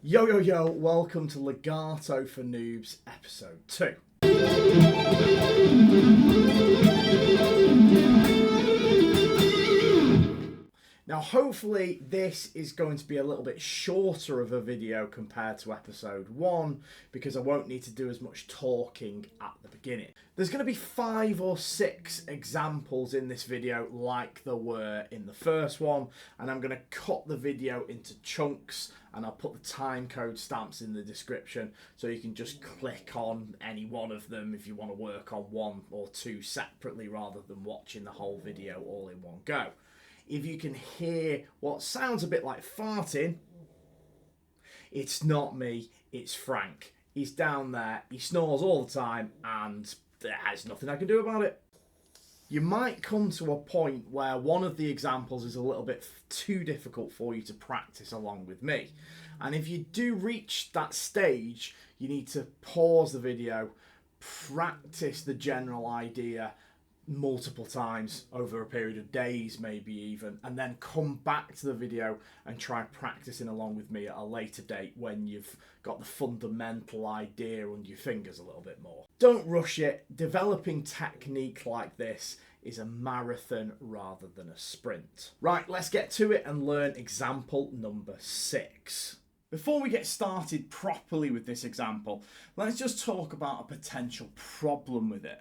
Yo, welcome to Legato for Noobs, episode 2. Now, hopefully this is going to be a little bit shorter of a video compared to episode 1 because I won't need to do as much talking at the beginning. There's going to be 5 or 6 examples in this video like there were in the first one, and I'm going to cut the video into chunks and I'll put the time code stamps in the description so you can just click on any one of them if you want to work on 1 or 2 separately rather than watching the whole video all in one go. If you can hear what sounds a bit like farting, it's not me, it's Frank. He's down there, he snores all the time, and there's nothing I can do about it. You might come to a point where one of the examples is a little bit too difficult for you to practice along with me. And if you do reach that stage, you need to pause the video, practice the general idea multiple times over a period of days, maybe even, and then come back to the video and try practicing along with me at a later date when you've got the fundamental idea under your fingers a little bit more. Don't rush it. Developing technique like this is a marathon rather than a sprint. Right, let's get to it and learn example number 6. Before we get started properly with this example, let's just talk about a potential problem with it.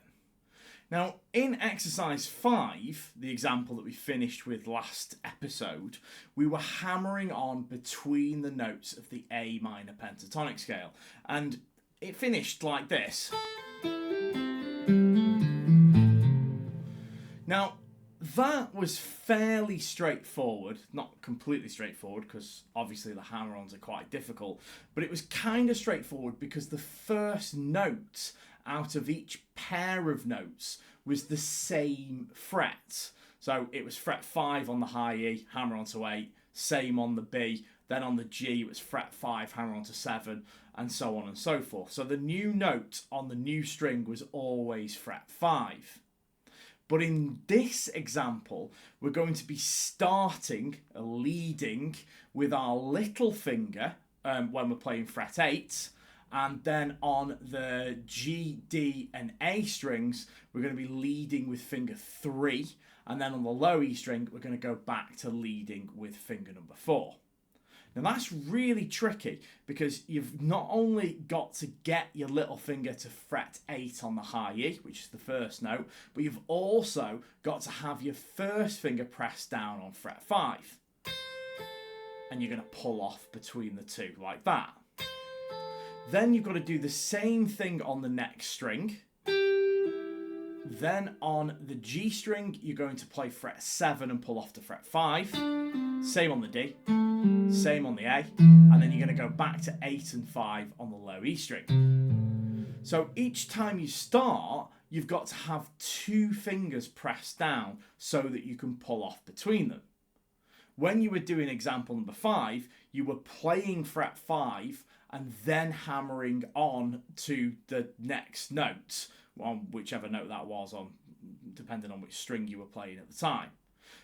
Now, in exercise 5, the example that we finished with last episode, we were hammering on between the notes of the A minor pentatonic scale, and it finished like this. Now, that was fairly straightforward, not completely straightforward because obviously the hammer-ons are quite difficult, but it was kind of straightforward because the first note out of each pair of notes was the same fret. So it was fret 5 on the high E, hammer onto 8, same on the B, then on the G it was fret 5, hammer onto 7, and so on and so forth. So the new note on the new string was always fret 5. But in this example, we're going to be leading with our little finger when we're playing fret 8, and then on the G, D and A strings, we're going to be leading with finger 3, and then on the low E string, we're going to go back to leading with finger number 4. Now that's really tricky because you've not only got to get your little finger to fret 8 on the high E, which is the first note, but you've also got to have your first finger pressed down on fret 5. And you're going to pull off between the two like that. Then you've got to do the same thing on the next string. Then on the G string, you're going to play fret 7 and pull off to fret 5. Same on the D, same on the A, and then you're going to go back to 8 and 5 on the low E string. So each time you start, you've got to have 2 fingers pressed down so that you can pull off between them. When you were doing example number 5, you were playing fret 5 and then hammering on to the next note, on whichever note that was on, depending on which string you were playing at the time.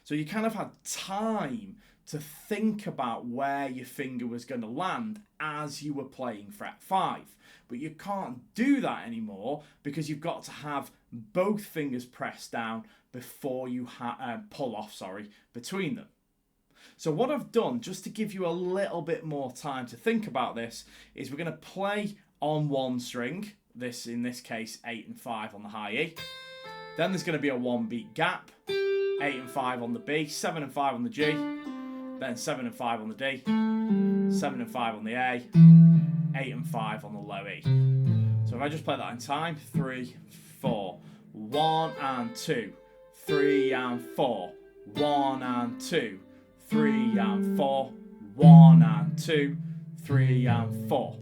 So you kind of had time to think about where your finger was going to land as you were playing fret 5. But you can't do that anymore because you've got to have both fingers pressed down before you pull off between them. So what I've done, just to give you a little bit more time to think about this, is we're going to play on one string, in this case 8 and 5 on the high E. Then there's going to be a 1 beat gap, 8 and 5 on the B, 7 and 5 on the G, then 7 and 5 on the D, 7 and 5 on the A, 8 and 5 on the low E. So if I just play that in time, 3, 4, 1 and 2, 3 and 4, 1 and 2, 3 and 4, 1 and 2, 3 and 4.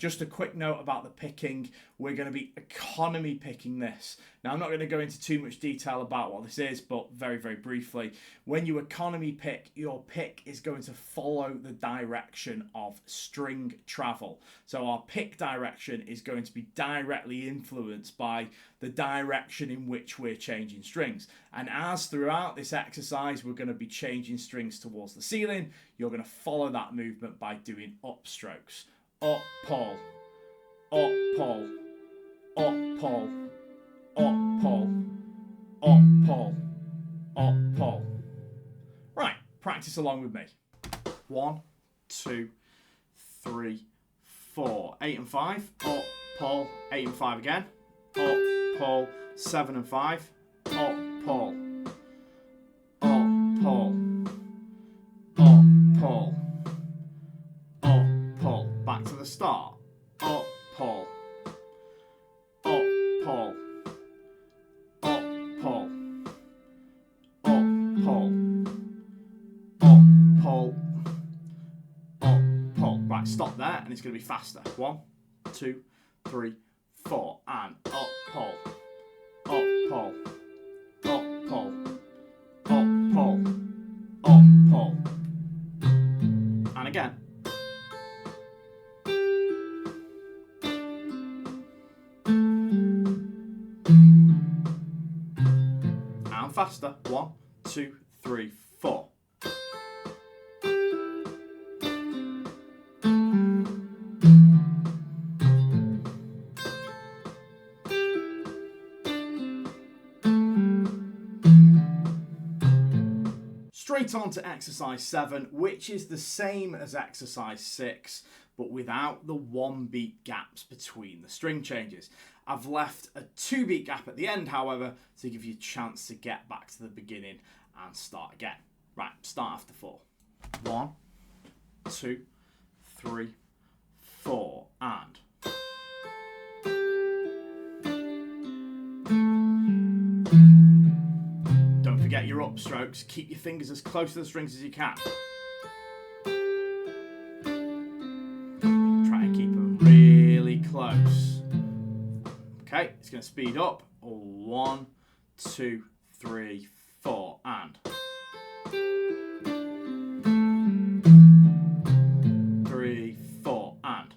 Just a quick note about the picking. We're going to be economy picking this. Now, I'm not going to go into too much detail about what this is, but very, very briefly, when you economy pick, your pick is going to follow the direction of string travel. So our pick direction is going to be directly influenced by the direction in which we're changing strings. And as throughout this exercise, we're going to be changing strings towards the ceiling, you're going to follow that movement by doing upstrokes. Up, pull, up, pull, up, pull, up, pull, up, pull, up, pull. Right, practice along with me. 1, 2, 3, 4. 8 and 5. Up, pull. 8 and 5 again. Up, pull. 7 and 5. Up, pull. Up, pull. Up, pull. Up, pull. Back to the start. Up, pull. Up, pull. Up, pull. Up, pull. Up, pull. Up, pull. Right, stop there, and it's going to be faster. 1, 2, 3, 4, and up, pull. Up, pull. Up, pull. Up, pull. Up, pull. And again. And faster. 1, 2, 3, 4. Straight on to exercise 7, which is the same as exercise 6, but without the 1 beat gaps between the string changes. I've left a 2 beat gap at the end, however, to give you a chance to get back to the beginning and start again. Right, start after 4. 1, 2, 3, 4, and. Don't forget your upstrokes. Keep your fingers as close to the strings as you can. Try and keep them really close. Okay, it's going to speed up. 1, 2, 3, 4, and. 3, 4, and.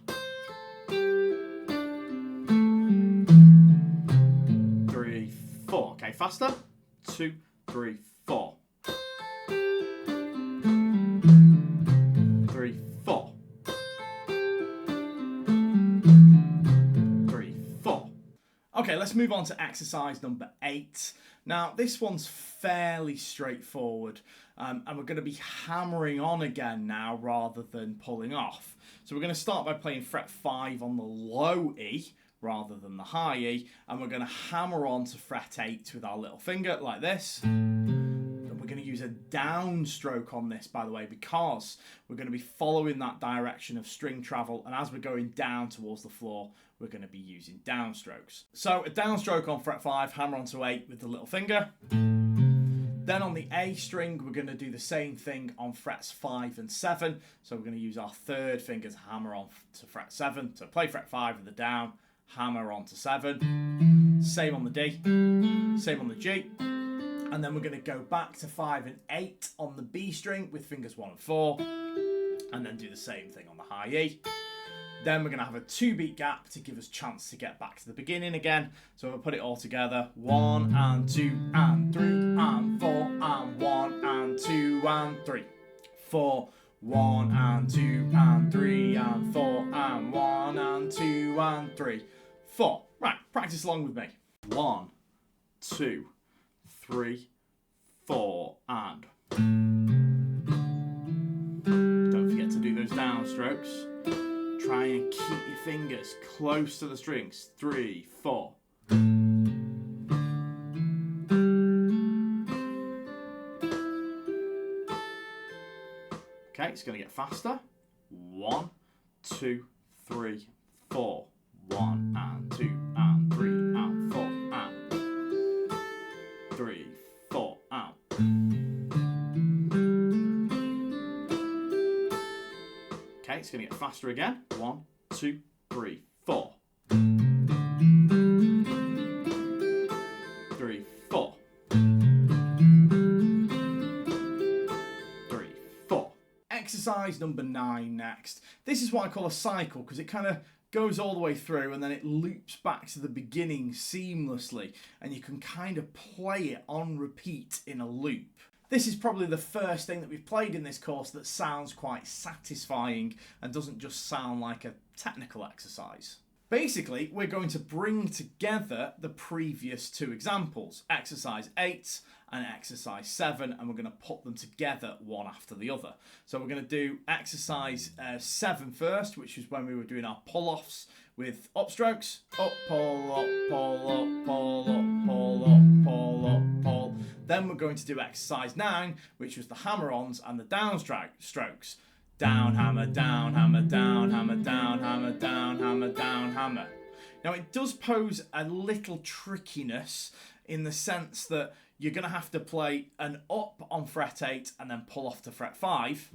3, 4. Okay, faster. 2, 3, 4. 3, 4. 3, 4. Okay, let's move on to exercise number 8. Now, this one's fairly straightforward, and we're going to be hammering on again now rather than pulling off. So we're going to start by playing fret 5 on the low E rather than the high E, and we're going to hammer on to fret 8 with our little finger like this. And we're going to use a downstroke on this, by the way, because we're going to be following that direction of string travel, and as we're going down towards the floor, we're going to be using downstrokes. So a downstroke on fret 5, hammer onto 8 with the little finger. Then on the A string, we're going to do the same thing on frets 5 and 7. So we're going to use our third finger to hammer on to fret 7. So play fret 5 with the down, hammer on to 7. Same on the D, same on the G. And then we're going to go back to 5 and 8 on the B string with fingers 1 and 4. And then do the same thing on the high E. Then we're going to have a 2 beat gap to give us a chance to get back to the beginning again. So we'll put it all together. 1 and 2 and 3 and 4 and 1 and 2 and 3. 4, 1 and 2 and 3 and 4 and 1 and 2 and 3, 4. Right, practice along with me. 1, 2, 3, 4, and. Don't forget to do those downstrokes. Try and keep your fingers close to the strings. 3, 4. Okay, it's going to get faster. 1, 2, 3, 4. 1 and 2 and 3 and 4 and 3, 4 and. Okay, it's going to get faster again. 1, 2, 3, 4. 3, 4. 3, 4. Exercise number 9 next. This is what I call a cycle because it kind of goes all the way through and then it loops back to the beginning seamlessly and you can kind of play it on repeat in a loop. This is probably the first thing that we've played in this course that sounds quite satisfying and doesn't just sound like a technical exercise. Basically, we're going to bring together the previous 2 examples, exercise 8 and exercise 7, and we're going to put them together one after the other. So we're going to do exercise 7 first, which is when we were doing our pull-offs with upstrokes. Up, pull, up, pull, up, pull, up, pull, up, pull, up, pull. Then we're going to do exercise 9, which was the hammer-ons and the downstrokes. Down, hammer, down, hammer, down, hammer, down, hammer, down, hammer, down, hammer. Now it does pose a little trickiness in the sense that you're going to have to play an up on fret 8 and then pull off to fret 5.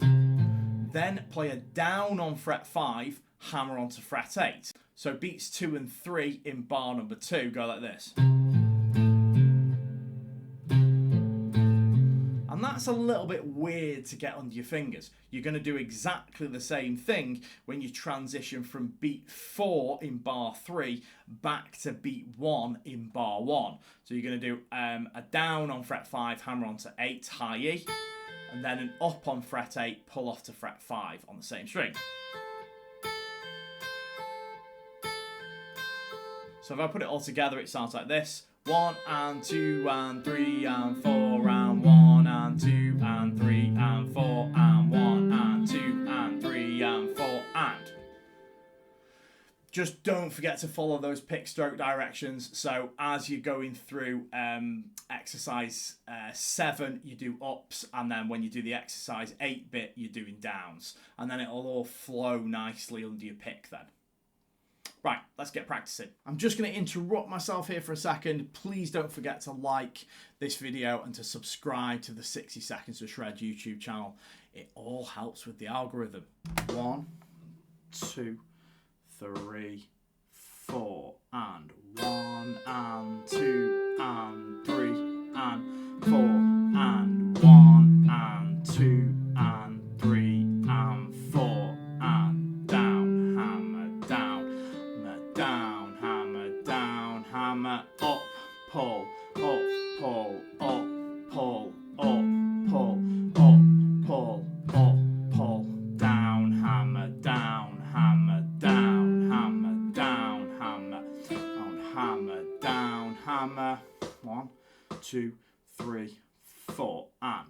Then play a down on fret 5, hammer onto fret 8. So beats 2 and 3 in bar number 2 go like this. And that's a little bit weird to get under your fingers. You're going to do exactly the same thing when you transition from beat 4 in bar 3 back to beat 1 in bar 1. So you're going to do a down on fret 5, hammer onto 8, high E, and then an up on fret 8, pull off to fret 5 on the same string. So if I put it all together, it sounds like this. 1 and 2 and 3 and 4 and 1 and 2 and 3 and 4 and 1 and 2 and 3 and 4 and. Just don't forget to follow those pick stroke directions. So as you're going through exercise 7, you do ups, and then when you do the exercise 8 bit, you're doing downs. And then it'll all flow nicely under your pick then. Right, let's get practicing. I'm just going to interrupt myself here for a second. Please don't forget to like this video and to subscribe to the 60 Seconds to Shred YouTube channel. It all helps with the algorithm. 1, 2, 3, 4, and 1 and 2 and 3 and 4 and 1 and 2 and 3 and 4 and down, hammer, down, down, hammer, down, hammer, up, pull, up, pull, up, pull, up, pull, up, pull, up, pull, down, hammer, down, hammer, down, hammer, down, hammer, down, hammer, down, hammer. 1, 2, 3, 4, and.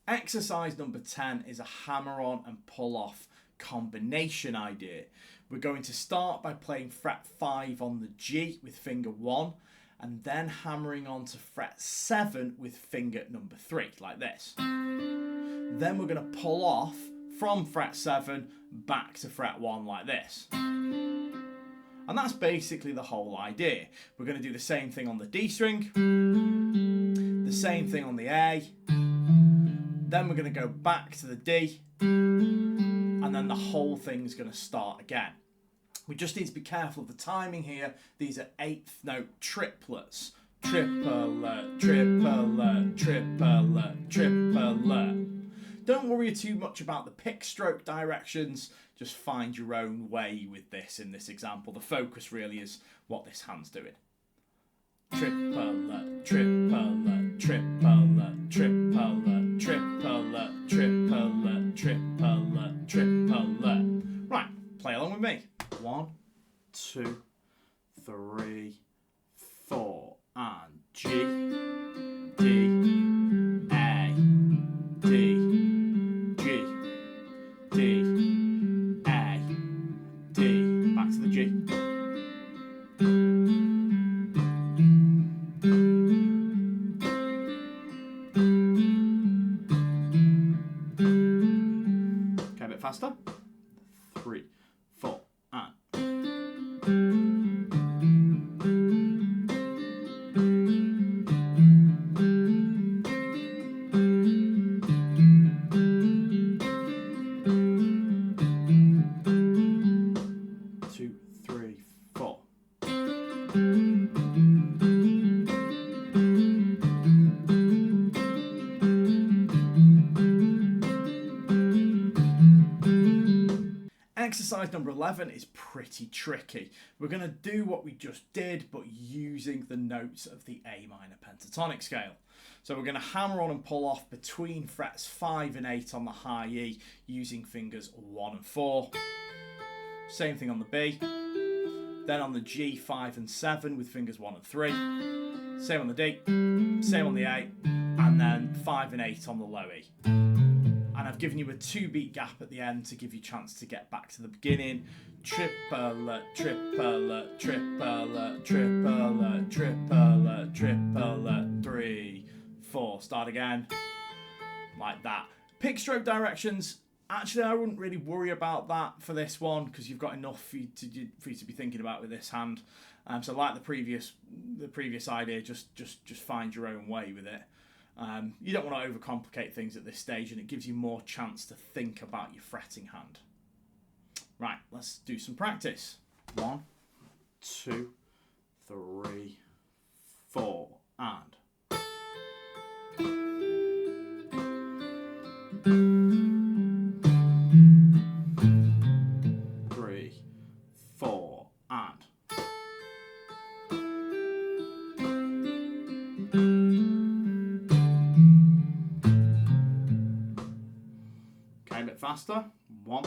Exercise number 10 is a hammer-on and pull-off combination idea. We're going to start by playing fret 5 on the G with finger 1 and then hammering on to fret 7 with finger number 3, like this. Then we're going to pull off from fret 7 back to fret 1 like this. And that's basically the whole idea. We're going to do the same thing on the D string, the same thing on the A, then we're going to go back to the D, and then the whole thing's going to start again. We just need to be careful of the timing here. These are 8th note triplets. Triplet, triplet, triplet, triplet. Don't worry too much about the pick stroke directions. Just find your own way with this in this example. The focus really is what this hand's doing. Triplet, triplet, triplet, triplet, triplet, triplet, triplet, triplet. Right, play along with me. 1, 2, 3, 4, and G, D, A, D, G, D, A, D, back to the G. Okay, a bit faster. 3, 4, and 2, 3, 4. Exercise number 11 is pretty tricky. We're going to do what we just did, but using the notes of the A minor pentatonic scale. So we're going to hammer on and pull off between frets 5 and 8 on the high E using fingers 1 and 4. Same thing on the B. Then on the G, 5 and 7 with fingers 1 and 3. Same on the D, same on the A, and then 5 and 8 on the low E. And I've given you a 2-beat gap at the end to give you a chance to get back to the beginning. Triplet, triplet, triplet, triplet, triplet, triplet, 3, 4. Start again, like that. Pick stroke directions. Actually, I wouldn't really worry about that for this one because you've got enough for you to be thinking about with this hand. So like the previous idea, just find your own way with it. You don't want to overcomplicate things at this stage, and it gives you more chance to think about your fretting hand. Right, let's do some practice. 1, 2, 3, 4, and 3, 4, and okay, a bit faster. 1,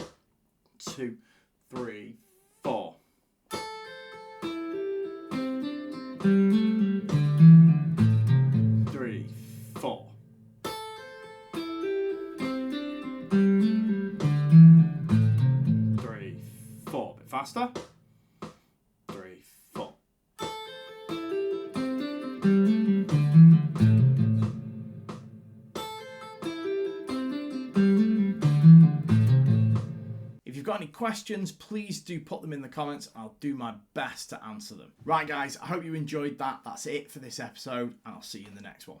2, 3, 4. 3, 4. 3, 4. Bit faster. 3, 4. If you've got any questions, please do put them in the comments. I'll do my best to answer them. Right, guys, I hope you enjoyed that. That's it for this episode, and I'll see you in the next one.